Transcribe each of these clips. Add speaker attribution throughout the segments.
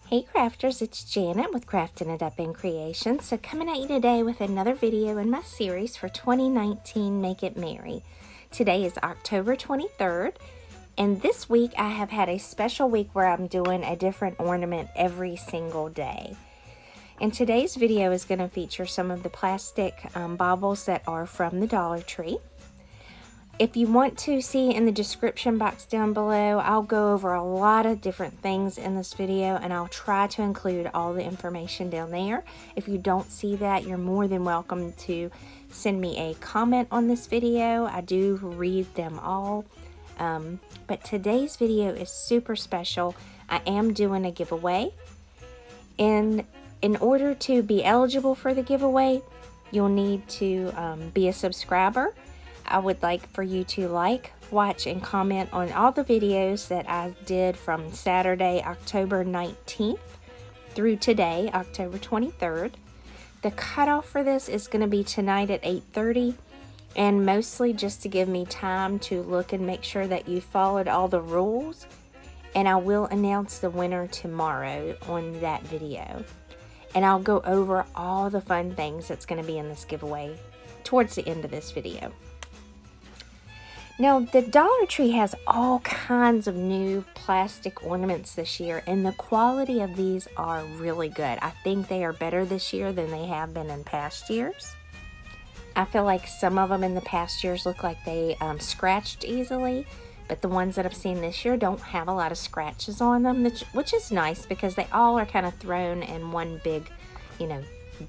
Speaker 1: Hey crafters, it's Janet with Crafting It Up in Creation. So coming at you today with another video in my series for 2019 Make It Merry. Today is October 23rd, and this week I have had a special week where I'm doing a different ornament every single day. And today's video is going to feature some of the plastic baubles that are from the Dollar Tree. If you want to see in the description box down below, I'll go over a lot of different things in this video, and I'll try to include all the information down there. If you don't see that, you're more than welcome to send me a comment on this video. I do read them all. But today's video is super special. I am doing a giveaway. In order to be eligible for the giveaway, you'll need to be a subscriber. I would like for you to like, watch, and comment on all the videos that I did from Saturday, October 19th through today, October 23rd. The cutoff for this is going to be tonight at 8:30, and mostly just to give me time to look and make sure that you followed all the rules, and I will announce the winner tomorrow on that video. And I'll go over all the fun things that's going to be in this giveaway towards the end of this video. Now, the Dollar Tree has all kinds of new plastic ornaments this year, and the quality of these are really good. I think they are better this year than they have been in past years. I feel like some of them in the past years look like they scratched easily, but the ones that I've seen this year don't have a lot of scratches on them, which is nice because they all are kind of thrown in one big,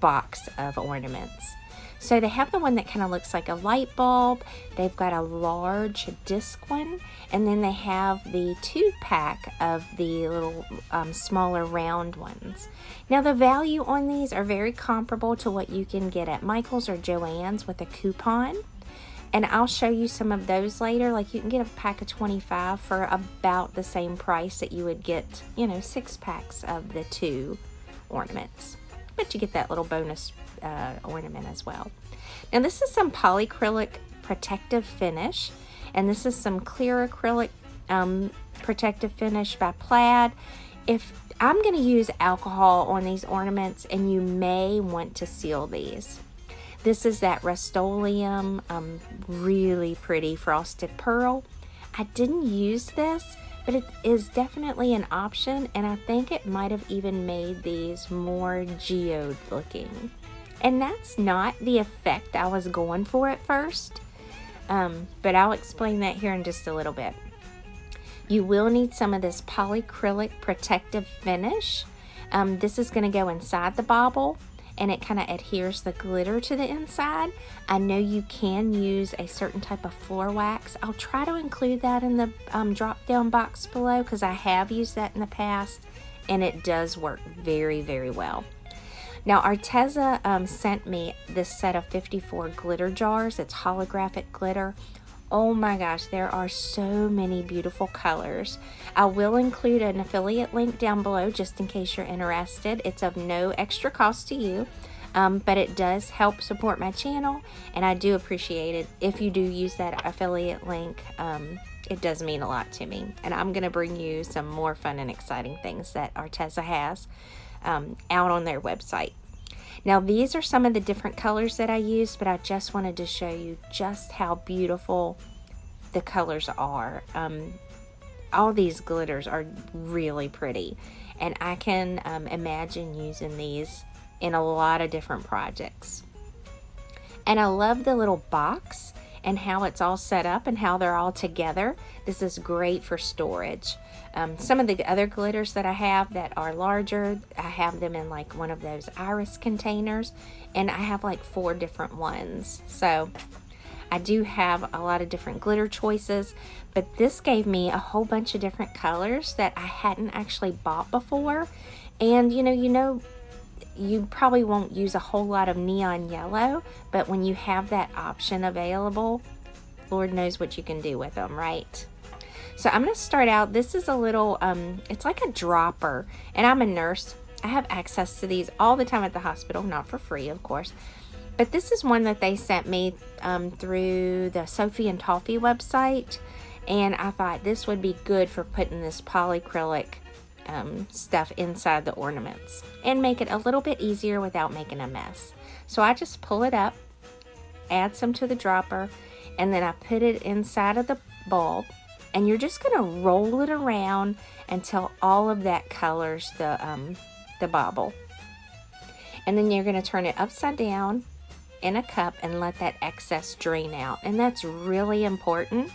Speaker 1: box of ornaments. So they have the one that kind of looks like a light bulb. They've got a large disc one, and then they have the 2-pack of the little smaller round ones. Now the value on these are very comparable to what you can get at Michael's or Joann's with a coupon. And I'll show you some of those later. Like you can get a pack of 25 for about the same price that you would get, 6 packs of the 2 ornaments. But you get that little bonus ornament as well. Now this is some polyacrylic protective finish, and this is some clear acrylic protective finish by Plaid. If I'm going to use alcohol on these ornaments, and you may want to seal these. This is that Rust-Oleum really pretty frosted pearl. I didn't use this, but it is definitely an option, and I think it might have even made these more geode looking. And that's not the effect I was going for at first, but I'll explain that here in just a little bit. You will need some of this polyacrylic protective finish. This is going to go inside the bauble, and it kind of adheres the glitter to the inside. I know you can use a certain type of floor wax. I'll try to include that in the drop-down box below because I have used that in the past, and it does work very, very well. Now, Arteza sent me this set of 54 glitter jars. It's holographic glitter. Oh my gosh, there are so many beautiful colors. I will include an affiliate link down below just in case you're interested. It's of no extra cost to you, but it does help support my channel, and I do appreciate it. If you do use that affiliate link, it does mean a lot to me. And I'm going to bring you some more fun and exciting things that Arteza has out on their website. Now these are some of the different colors that I used, but I just wanted to show you just how beautiful the colors are. All these glitters are really pretty, and I can imagine using these in a lot of different projects. And I love the little box and how it's all set up and how they're all together. This is great for storage. Some of the other glitters that I have that are larger, I have them in like one of those iris containers, and I have like 4 different ones. So I do have a lot of different glitter choices, but this gave me a whole bunch of different colors that I hadn't actually bought before. And you probably won't use a whole lot of neon yellow, but when you have that option available, Lord knows what you can do with them, right? So I'm going to start out. This is a little, it's like a dropper, and I'm a nurse. I have access to these all the time at the hospital, not for free, of course. But this is one that they sent me through the Sophie and Toffee website, and I thought this would be good for putting this polyacrylic stuff inside the ornaments and make it a little bit easier without making a mess. So I just pull it up, add some to the dropper, and then I put it inside of the bulb, and you're just going to roll it around until all of that colors the bauble. And then you're going to turn it upside down in a cup and let that excess drain out. And that's really important.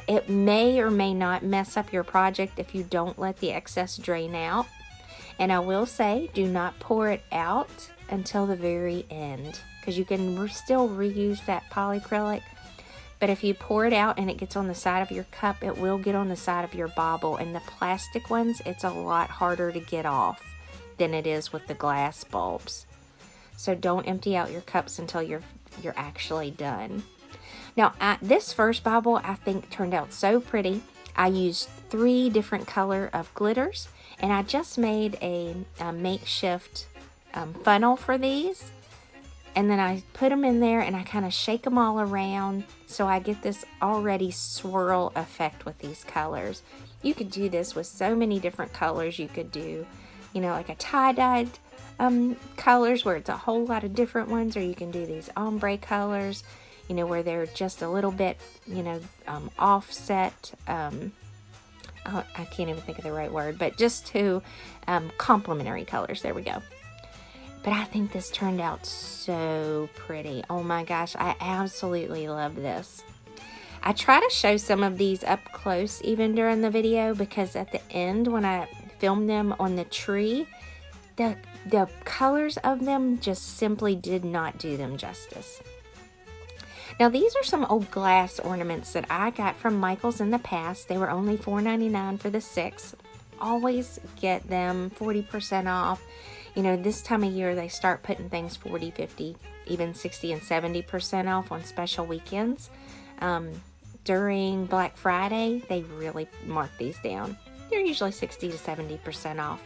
Speaker 1: It may or may not mess up your project if you don't let the excess drain out. And I will say, do not pour it out until the very end, because you can still reuse that polyacrylic. But if you pour it out and it gets on the side of your cup, it will get on the side of your bauble. And the plastic ones, it's a lot harder to get off than it is with the glass bulbs. So don't empty out your cups until you're actually done. Now, this first bauble I think turned out so pretty. I used 3 different color of glitters, and I just made a makeshift funnel for these. And then I put them in there and I kind of shake them all around so I get this already swirl effect with these colors. You could do this with so many different colors. You could do, you know, like a tie-dyed colors where it's a whole lot of different ones, or you can do these ombre colors, you know, where they're just a little bit, you know, offset. I can't even think of the right word, but just to complementary colors. There we go. But I think this turned out so pretty. Oh my gosh, I absolutely love this. I try to show some of these up close even during the video, because at the end when I filmed them on the tree, the colors of them just simply did not do them justice. Now these are some old glass ornaments that I got from Michael's in the past. They were only $4.99 for the 6. Always get them 40% off. You know, this time of year they start putting things 40, 50, even 60 and 70% off on special weekends. During Black Friday, they really mark these down. They're usually 60 to 70% off.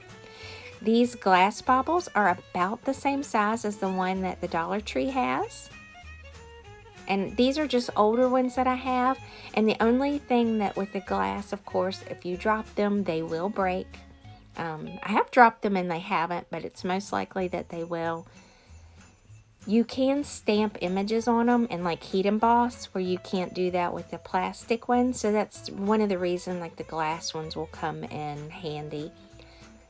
Speaker 1: These glass baubles are about the same size as the one that the Dollar Tree has. And these are just older ones that I have. And the only thing that with the glass, of course, if you drop them, they will break. I have dropped them and they haven't, but it's most likely that they will. You can stamp images on them and like heat emboss, where you can't do that with the plastic ones. So that's one of the reasons like the glass ones will come in handy.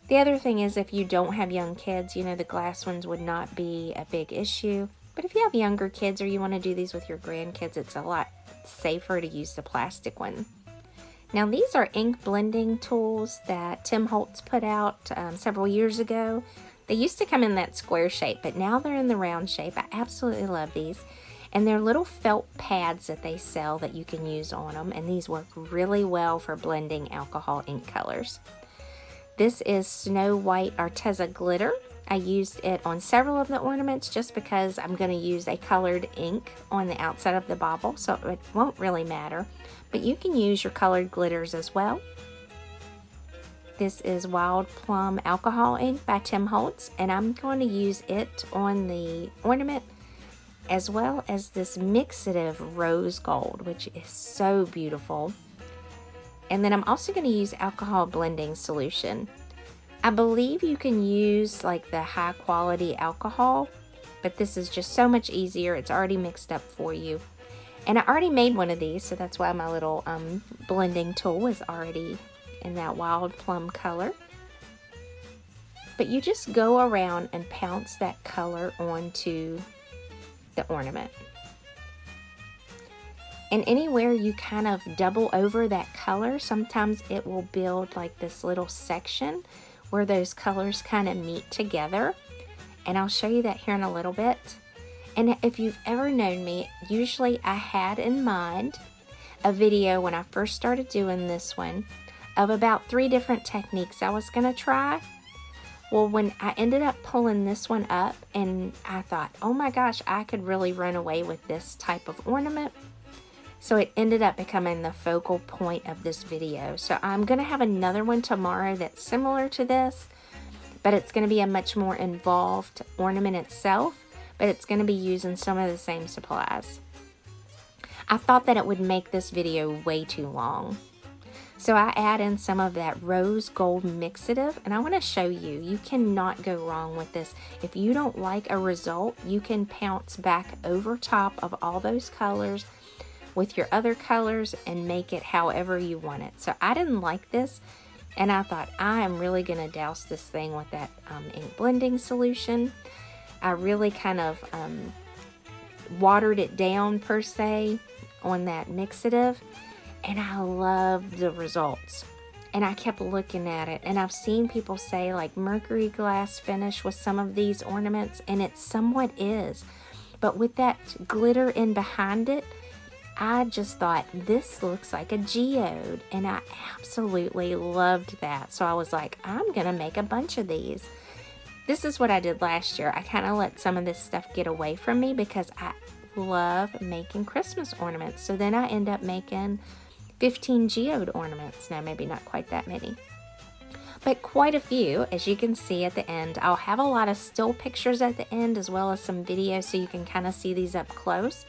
Speaker 1: The other thing is, if you don't have young kids, you know, the glass ones would not be a big issue. But if you have younger kids or you want to do these with your grandkids, it's a lot safer to use the plastic one. Now these are ink blending tools that Tim Holtz put out several years ago. They used to come in that square shape, but now they're in the round shape. I absolutely love these. And they're little felt pads that they sell that you can use on them. And these work really well for blending alcohol ink colors. This is Snow White Arteza glitter. I used it on several of the ornaments just because I'm going to use a colored ink on the outside of the bauble, so it won't really matter. But you can use your colored glitters as well. This is Wild Plum Alcohol Ink by Tim Holtz, and I'm going to use it on the ornament as well as this mixative rose gold, which is so beautiful. And then I'm also going to use alcohol blending solution. I believe you can use like the high quality alcohol, but this is just so much easier. It's already mixed up for you. And I already made one of these, so that's why my little blending tool is already in that wild plum color. But you just go around and pounce that color onto the ornament. And anywhere you kind of double over that color, sometimes it will build like this little section where those colors kind of meet together. And I'll show you that here in a little bit. And if you've ever known me, usually I had in mind a video when I first started doing this one of about 3 different techniques I was going to try. Well, when I ended up pulling this one up and I thought, oh my gosh, I could really run away with this type of ornament. So it ended up becoming the focal point of this video. So I'm going to have another one tomorrow that's similar to this, but it's going to be a much more involved ornament itself, but it's going to be using some of the same supplies. I thought that it would make this video way too long. So I add in some of that rose gold mixative, and I want to show you, you cannot go wrong with this. If you don't like a result, you can pounce back over top of all those colors with your other colors and make it however you want it. So I didn't like this, and I thought I am really going to douse this thing with that ink blending solution. I really kind of watered it down per se on that mixative, and I loved the results. And I kept looking at it, and I've seen people say like mercury glass finish with some of these ornaments, and it somewhat is, but with that glitter in behind it, I just thought this looks like a geode, and I absolutely loved that. So I was like, I'm gonna make a bunch of these. This is what I did last year. I kind of let some of this stuff get away from me because I love making Christmas ornaments. So then I end up making 15 geode ornaments. Now, maybe not quite that many, but quite a few. As you can see at the end, I'll have a lot of still pictures at the end as well as some video so you can kind of see these up close.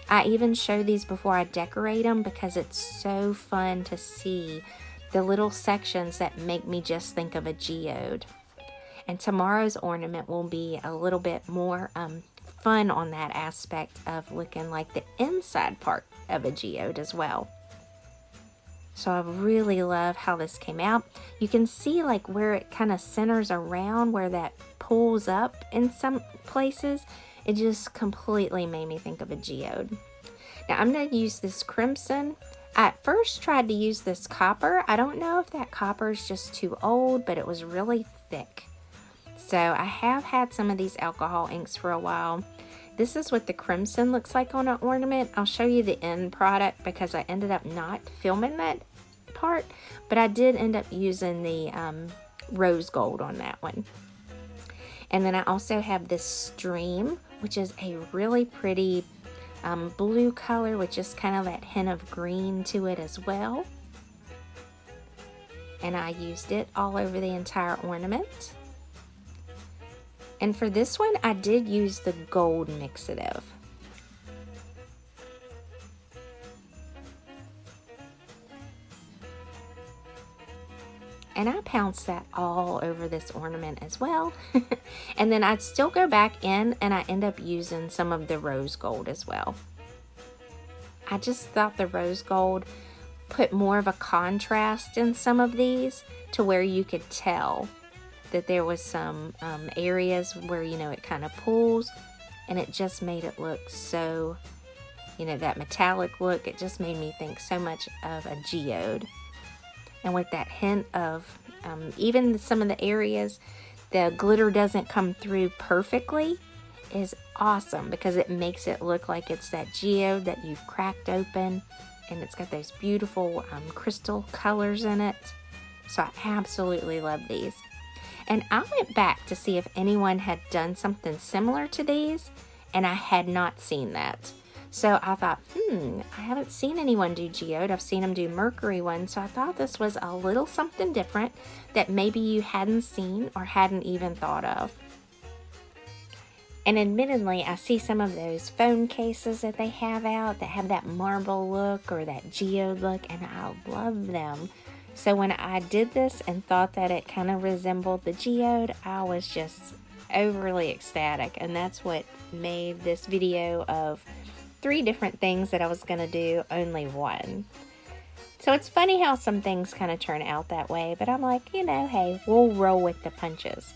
Speaker 1: I even show these before I decorate them because it's so fun to see the little sections that make me just think of a geode. And tomorrow's ornament will be a little bit more fun on that aspect of looking like the inside part of a geode as well. So I really love how this came out. You can see like where it kind of centers around, where that pulls up in some places. It just completely made me think of a geode. Now I'm going to use this crimson. I at first tried to use this copper. I don't know if that copper is just too old, but it was really thick. So I have had some of these alcohol inks for a while. This is what the crimson looks like on an ornament. I'll show you the end product because I ended up not filming that part, but I did end up using the rose gold on that one. And then I also have this stream, which is a really pretty blue color with just kind of that hint of green to it as well. And I used it all over the entire ornament. And for this one, I did use the gold mixative. And I pounced that all over this ornament as well. And then I'd still go back in and I end up using some of the rose gold as well. I just thought the rose gold put more of a contrast in some of these to where you could tell that there was some areas where, you know, it kind of pulls, and it just made it look so, you know, that metallic look. It just made me think so much of a geode. And with that hint of even some of the areas the glitter doesn't come through perfectly is awesome because it makes it look like it's that geode that you've cracked open, and it's got those beautiful crystal colors in it. So I absolutely love these. And I went back to see if anyone had done something similar to these, and I had not seen that. So I thought, I haven't seen anyone do geode. I've seen them do mercury ones, so I thought this was a little something different that maybe you hadn't seen or hadn't even thought of. And admittedly, I see some of those phone cases that they have out that have that marble look or that geode look, and I love them. So when I did this and thought that it kind of resembled the geode, I was just overly ecstatic. And that's what made this video of 3 different things that I was going to do only one. So it's funny how some things kind of turn out that way. But I'm like, you know, hey, we'll roll with the punches.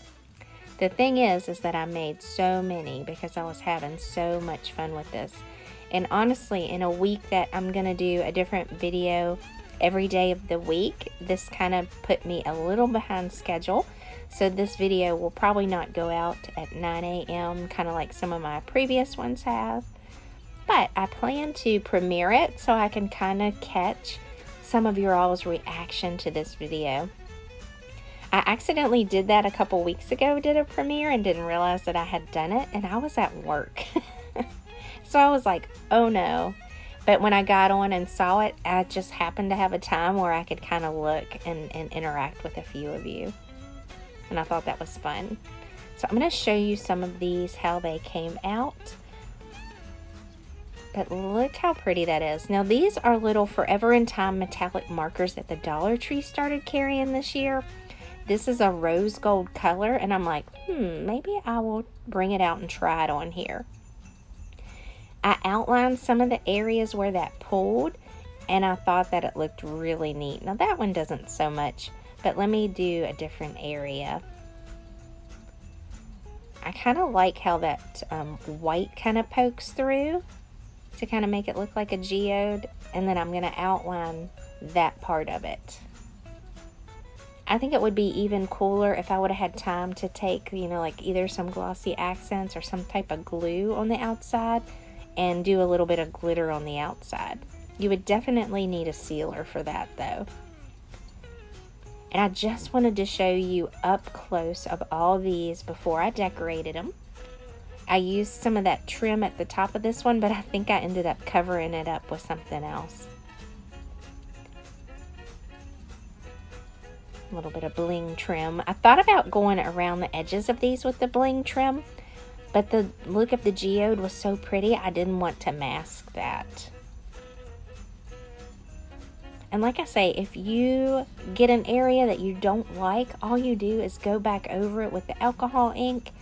Speaker 1: The thing is that I made so many because I was having so much fun with this. And honestly, in a week that I'm going to do a different video every day of the week, this kind of put me a little behind schedule. So this video will probably not go out at 9 a.m. kind of like some of my previous ones have. But I plan to premiere it so I can kind of catch some of your all's reaction to this video. I accidentally did that a couple weeks ago, did a premiere, and didn't realize that I had done it, and I was at work. So I was like, oh no. But when I got on and saw it, I just happened to have a time where I could kind of look and interact with a few of you. And I thought that was fun. So I'm going to show you some of these, how they came out. But look how pretty that is. Now these are little Forever in Time metallic markers that the Dollar Tree started carrying this year. This is a rose gold color, and I'm like, maybe I will bring it out and try it on here. I outlined some of the areas where that pulled, and I thought that it looked really neat. Now that one doesn't so much, but let me do a different area. I kind of like how that white kind of pokes through to kind of make it look like a geode, and then I'm going to outline that part of it. I think it would be even cooler if I would have had time to take, you know, like either some glossy accents or some type of glue on the outside and do a little bit of glitter on the outside. You would definitely need a sealer for that though. And I just wanted to show you up close of all these before I decorated them. I used some of that trim at the top of this one, but I think I ended up covering it up with something else. A little bit of bling trim. I thought about going around the edges of these with the bling trim, but the look of the geode was so pretty, I didn't want to mask that. And like I say, if you get an area that you don't like, all you do is go back over it with the alcohol ink,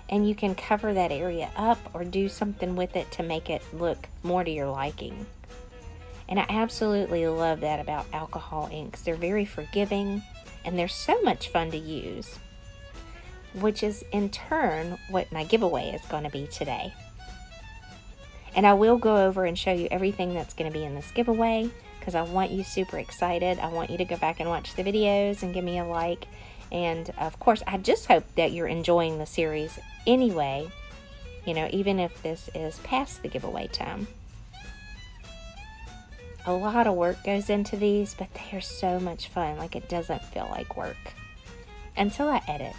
Speaker 1: and you can cover that area up or do something with it to make it look more to your liking. And I absolutely love that about alcohol inks. They're very forgiving, and they're so much fun to use, which is in turn what my giveaway is going to be today. And I will go over and show you everything that's going to be in this giveaway, because I want you super excited. I want you to go back and watch the videos and give me a like. And of course, I just hope that you're enjoying the series anyway, you know, even if this is past the giveaway time. A lot of work goes into these, but they are so much fun. Like, it doesn't feel like work until I edit.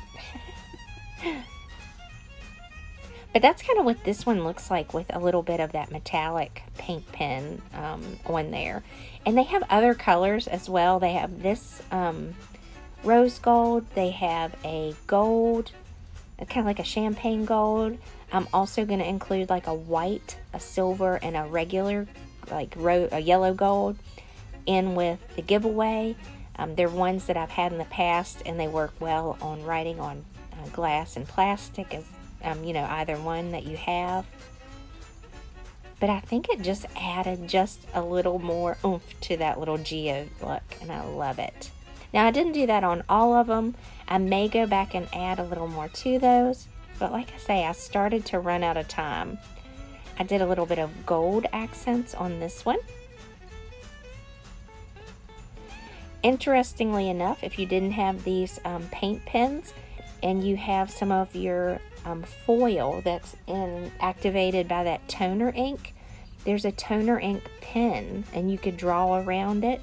Speaker 1: But that's kind of what this one looks like with a little bit of that metallic paint pen on there. And they have other colors as well. They have this rose gold. They have a gold, kind of like a champagne gold. I'm also going to include like a white, a silver, and a regular like a yellow gold in with the giveaway. They're ones that I've had in the past, and they work well on writing on glass and plastic, as you know, either one that you have. But I think it just added just a little more oomph to that little geode look, and I love it. Now, I didn't do that on all of them. I may go back and add a little more to those, but like I say, I started to run out of time. I did a little bit of gold accents on this one. Interestingly enough, if you didn't have these paint pens and you have some of your foil that's activated by that toner ink, there's a toner ink pen, and you could draw around it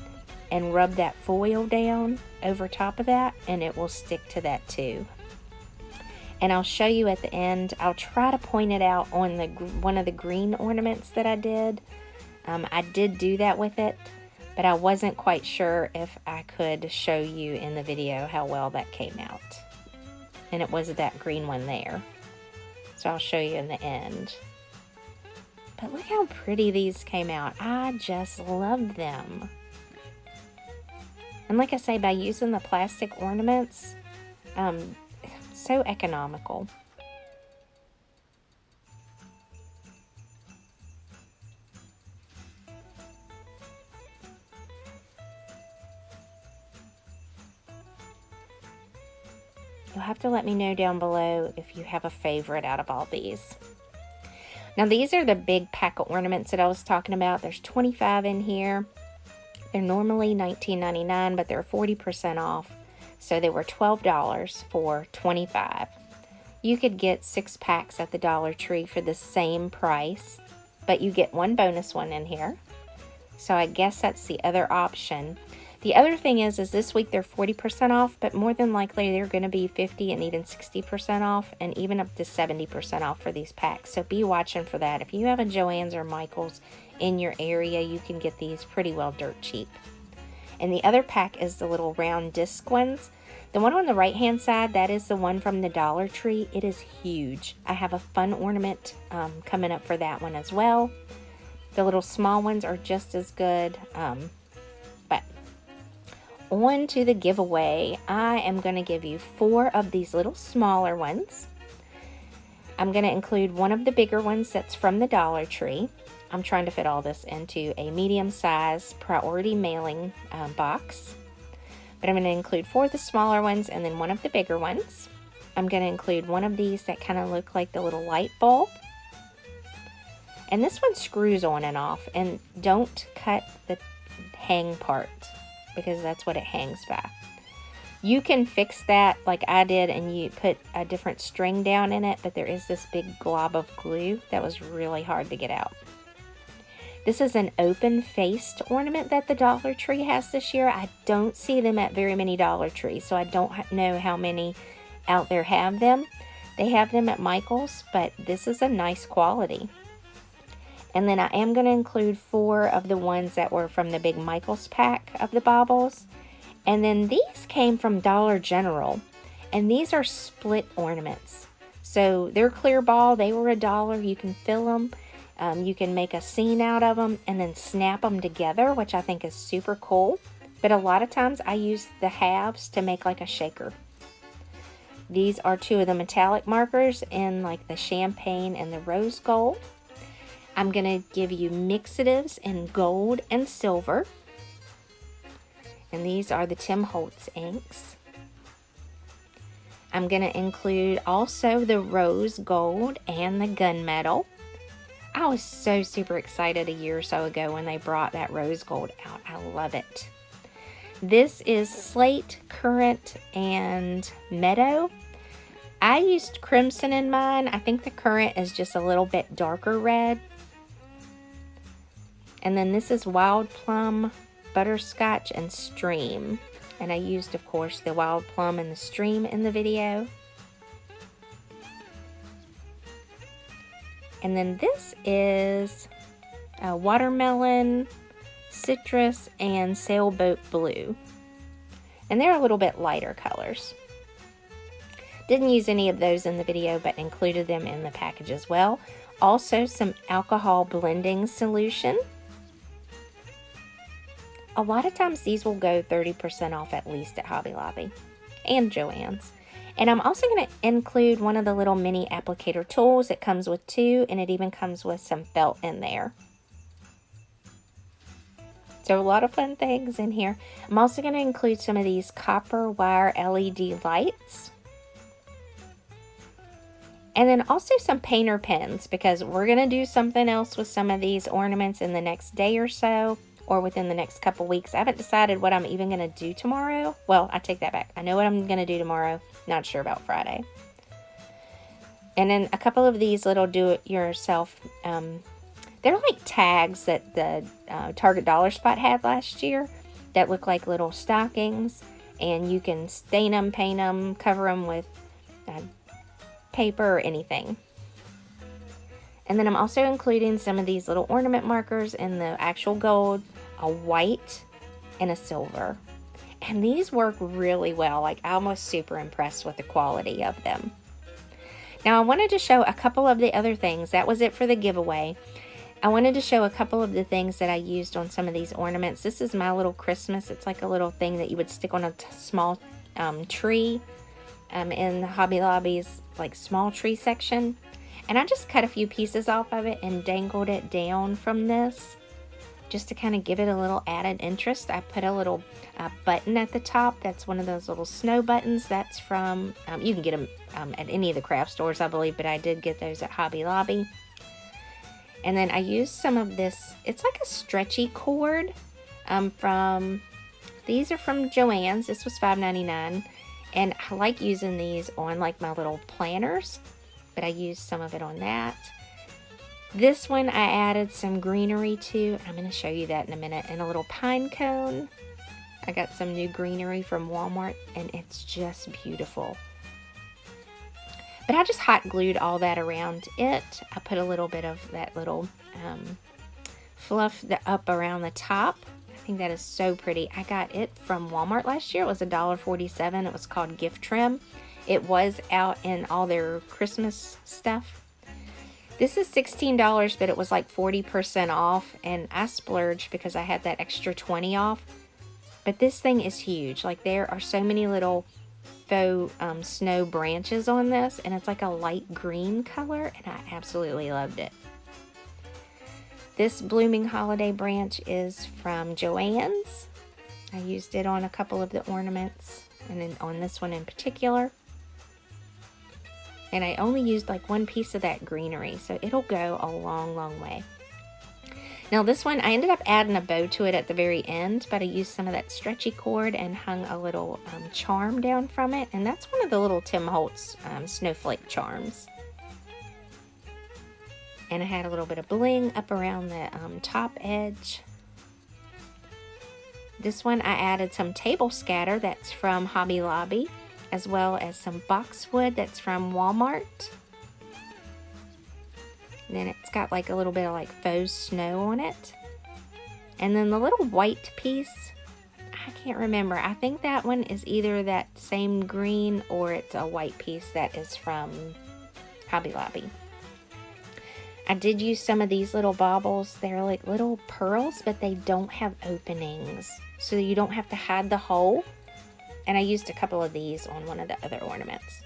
Speaker 1: and rub that foil down over top of that, and it will stick to that too. And I'll show you at the end. I'll try to point it out on one of the green ornaments that I did. I did do that with it, but I wasn't quite sure if I could show you in the video how well that came out. And it was that green one there. So I'll show you in the end. But look how pretty these came out. I just love them. And like I say, by using the plastic ornaments, so economical. You'll have to let me know down below if you have a favorite out of all these. Now, these are the big pack of ornaments that I was talking about. There's 25 in here. They're normally $19.99, but they're 40% off. So they were $12 for 25. You could get 6 packs at the Dollar Tree for the same price, but you get one bonus one in here. So I guess that's the other option. The other thing is this week they're 40% off, but more than likely they're going to be 50 and even 60% off, and even up to 70% off for these packs. So be watching for that. If you have a Joann's or Michael's in your area, you can get these pretty well dirt cheap. And the other pack is the little round disc ones. The one on the right hand side, that is the one from the Dollar Tree. It is huge. I have a fun ornament coming up for that one as well. The little small ones are just as good. But on to the giveaway. I am going to give you 4 of these little smaller ones. I'm going to include one of the bigger ones that's from the Dollar Tree. I'm trying to fit all this into a medium-size priority mailing box. But I'm going to include 4 of the smaller ones and then one of the bigger ones. I'm going to include one of these that kind of look like the little light bulb. And this one screws on and off. And don't cut the hang part, because that's what it hangs by. You can fix that like I did and you put a different string down in it, but there is this big glob of glue that was really hard to get out. This is an open-faced ornament that the Dollar Tree has this year. I don't see them at very many Dollar Trees, so I don't know how many out there have them. They have them at Michael's, but this is a nice quality. And then I am going to include 4 of the ones that were from the big Michael's pack of the baubles. And then these came from Dollar General, and these are split ornaments. So they're clear ball. They were $1. You can fill them. You can make a scene out of them and then snap them together, which I think is super cool. But a lot of times I use the halves to make like a shaker. These are 2 of the metallic markers in like the champagne and the rose gold. I'm going to give you mixatives in gold and silver. And these are the Tim Holtz inks. I'm going to include also the rose gold and the gunmetal. I was so super excited a year or so ago when they brought that rose gold out. I love it. This is slate, currant, and meadow. I used crimson in mine. I think the currant is just a little bit darker red. And then this is wild plum, butterscotch, and stream. And I used, of course, the wild plum and the stream in the video. And then this is watermelon, citrus, and sailboat blue. And they're a little bit lighter colors. Didn't use any of those in the video, but included them in the package as well. Also, some alcohol blending solution. A lot of times these will go 30% off at least at Hobby Lobby and Joann's. And I'm also going to include one of the little mini applicator tools. It comes with 2, and it even comes with some felt in there. So a lot of fun things in here. I'm also going to include some of these copper wire LED lights. And then also some painter pens, because we're going to do something else with some of these ornaments in the next day or so, or within the next couple weeks. I haven't decided what I'm even going to do tomorrow. Well, I take that back. I know what I'm going to do tomorrow. Not sure about Friday. And then a couple of these little do-it-yourself, they're like tags that the Target Dollar Spot had last year that look like little stockings. And you can stain them, paint them, cover them with paper or anything. And then I'm also including some of these little ornament markers in the actual gold, a white, and a silver. And these work really well. Like, I was super impressed with the quality of them. Now, I wanted to show a couple of the other things. That was it for the giveaway. I wanted to show a couple of the things that I used on some of these ornaments. This is my little Christmas. It's like a little thing that you would stick on a small tree in Hobby Lobby's like small tree section. And I just cut a few pieces off of it and dangled it down from this just to kind of give it a little added interest. I put a little button at the top. That's one of those little snow buttons. That's from, you can get them at any of the craft stores, I believe, but I did get those at Hobby Lobby. And then I used some of this, it's like a stretchy cord these are from Joann's. This was $5.99. And I like using these on like my little planners, but I used some of it on that. This one I added some greenery to. I'm going to show you that in a minute. And a little pine cone. I got some new greenery from Walmart, and it's just beautiful. But I just hot glued all that around it. I put a little bit of that little fluff up around the top. I think that is so pretty. I got it from Walmart last year. It was $1.47. It was called Gift Trim. It was out in all their Christmas stuff. This is $16, but it was like 40% off, and I splurged because I had that extra 20 off. But this thing is huge. Like, there are so many little faux snow branches on this, and it's like a light green color, and I absolutely loved it. This blooming holiday branch is from Joann's. I used it on a couple of the ornaments, and then on this one in particular. And I only used like one piece of that greenery, so it'll go a long, long way. Now this one, I ended up adding a bow to it at the very end, but I used some of that stretchy cord and hung a little charm down from it. And that's one of the little Tim Holtz snowflake charms. And I had a little bit of bling up around the top edge. This one I added some table scatter that's from Hobby Lobby, as well as some boxwood that's from Walmart. And then it's got like a little bit of like faux snow on it. And then the little white piece, I can't remember. I think that one is either that same green or it's a white piece that is from Hobby Lobby. I did use some of these little baubles. They're like little pearls, but they don't have openings, so you don't have to hide the hole. And I used a couple of these on one of the other ornaments.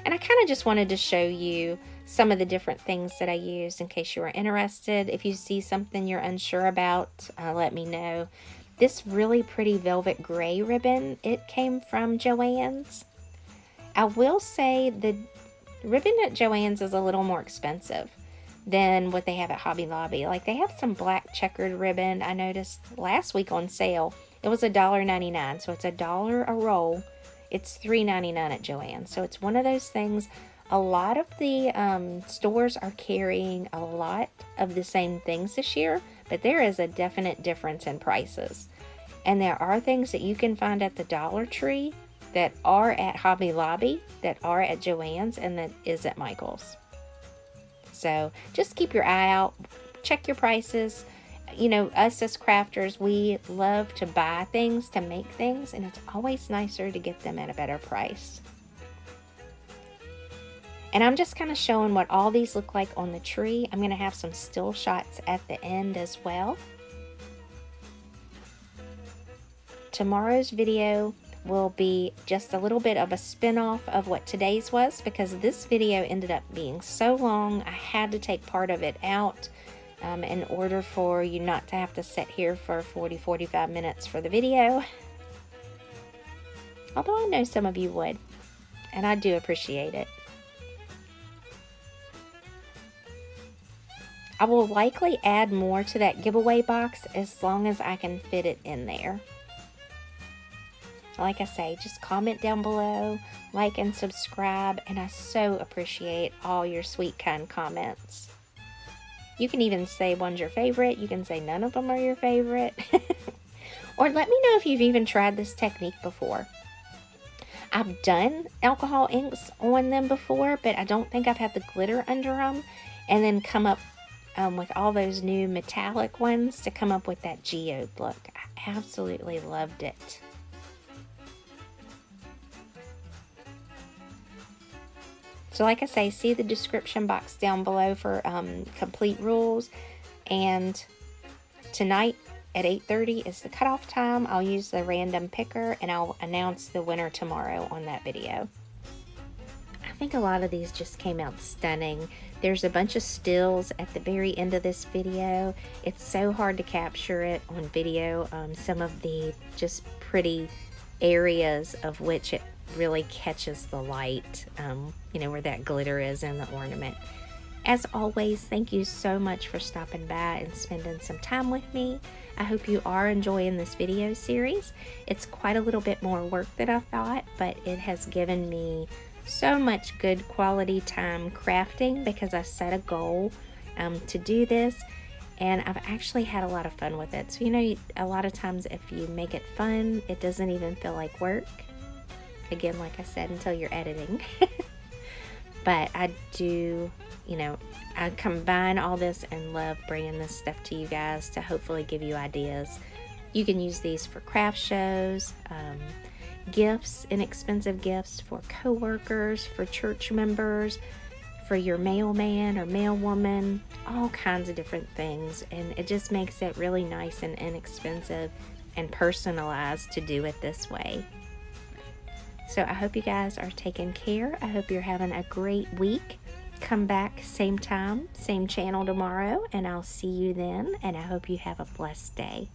Speaker 1: And I kind of just wanted to show you some of the different things that I used in case you were interested. If you see something you're unsure about, let me know. This really pretty velvet gray ribbon, it came from Joann's. I will say the ribbon at Joann's is a little more expensive than what they have at Hobby Lobby. Like, they have some black checkered ribbon I noticed last week on sale. It was $1.99, so it's $1 a roll. It's $3.99 at Joann's. So it's one of those things. A lot of the stores are carrying a lot of the same things this year, but there is a definite difference in prices. And there are things that you can find at the Dollar Tree that are at Hobby Lobby, that are at Joann's, and that is at Michael's. So just keep your eye out, check your prices. You know, us as crafters, we love to buy things, to make things, and it's always nicer to get them at a better price. And I'm just kind of showing what all these look like on the tree. I'm going to have some still shots at the end as well. Tomorrow's video will be just a little bit of a spin-off of what today's was, because this video ended up being so long, I had to take part of it out in order for you not to have to sit here for 40-45 minutes for the video. Although I know some of you would, and I do appreciate it. I will likely add more to that giveaway box as long as I can fit it in there. Like I say, just comment down below, like and subscribe, and I so appreciate all your sweet, kind comments. You can even say one's your favorite. You can say none of them are your favorite. Or let me know if you've even tried this technique before. I've done alcohol inks on them before, but I don't think I've had the glitter under them, and then come up with all those new metallic ones to come up with that geode look. I absolutely loved it. So like I say, see the description box down below for complete rules. And tonight at 8:30 is the cutoff time. I'll use the random picker, and I'll announce the winner tomorrow on that video. I think a lot of these just came out stunning. There's a bunch of stills at the very end of this video. It's so hard to capture it on video. Some of the just pretty areas of which it really catches the light, you know, where that glitter is in the ornament. As always, thank you so much for stopping by and spending some time with me. I hope you are enjoying this video series. It's quite a little bit more work than I thought, but it has given me so much good quality time crafting because I set a goal to do this, and I've actually had a lot of fun with it. So, you know, a lot of times if you make it fun, it doesn't even feel like work. Again, like I said, until you're editing. But I do, you know, I combine all this and love bringing this stuff to you guys to hopefully give you ideas. You can use these for craft shows, gifts, inexpensive gifts for coworkers, for church members, for your mailman or mailwoman, all kinds of different things. And it just makes it really nice and inexpensive and personalized to do it this way. So I hope you guys are taking care. I hope you're having a great week. Come back same time, same channel tomorrow, and I'll see you then. And I hope you have a blessed day.